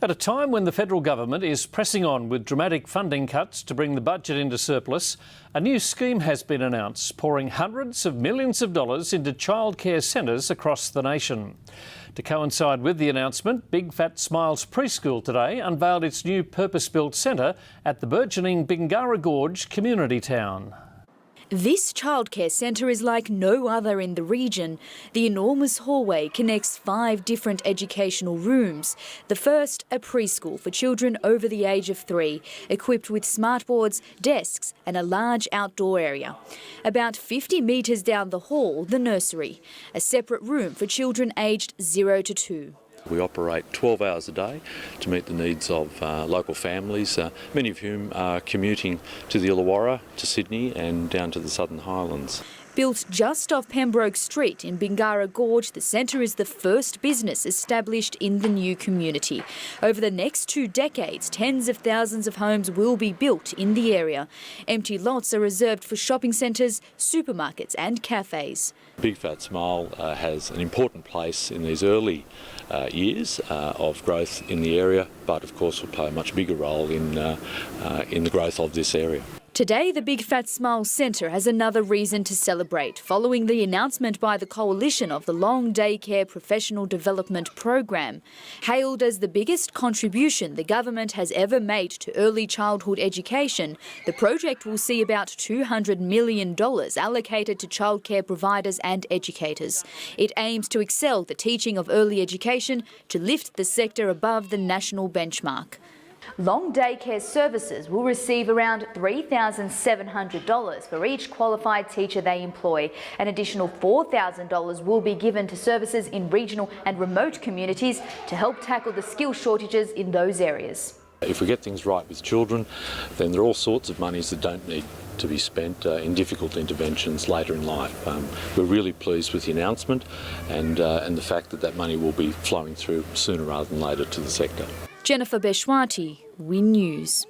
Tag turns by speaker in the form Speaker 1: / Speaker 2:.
Speaker 1: At a time when the federal government is pressing on with dramatic funding cuts to bring the budget into surplus, a new scheme has been announced, pouring hundreds of millions of dollars into childcare centres across the nation. To coincide with the announcement, Big Fat Smiles Preschool today unveiled its new purpose-built centre at the burgeoning Bingara Gorge community town.
Speaker 2: This childcare centre is like no other in the region. The enormous hallway connects 5 different educational rooms. The first, a preschool for children over the age of 3, equipped with smartboards, desks and a large outdoor area. About 50 metres down the hall, the nursery, a separate room for children aged 0 to 2.
Speaker 3: We operate 12 hours a day to meet the needs of local families, many of whom are commuting to the Illawarra, to Sydney and down to the Southern Highlands.
Speaker 2: Built just off Pembroke Street in Bingara Gorge, the centre is the first business established in the new community. Over the next 2 decades, tens of thousands of homes will be built in the area. Empty lots are reserved for shopping centres, supermarkets and cafes.
Speaker 3: Big Fat Smile has an important place in these early years of growth in the area, but of course will play a much bigger role in the growth of this area.
Speaker 2: Today, the Big Fat Smile Centre has another reason to celebrate, following the announcement by the coalition of the Long Daycare Professional Development Program. Hailed as the biggest contribution the government has ever made to early childhood education, the project will see about $200 million allocated to childcare providers and educators. It aims to excel the teaching of early education to lift the sector above the national benchmark. Long daycare services will receive around $3,700 for each qualified teacher they employ. An additional $4,000 will be given to services in regional and remote communities to help tackle the skill shortages in those areas.
Speaker 3: If we get things right with children, then there are all sorts of monies that don't need to be spent in difficult interventions later in life. We're really pleased with the announcement and the fact that that money will be flowing through sooner rather than later to the sector.
Speaker 2: Jennifer Beshwati, WIN News.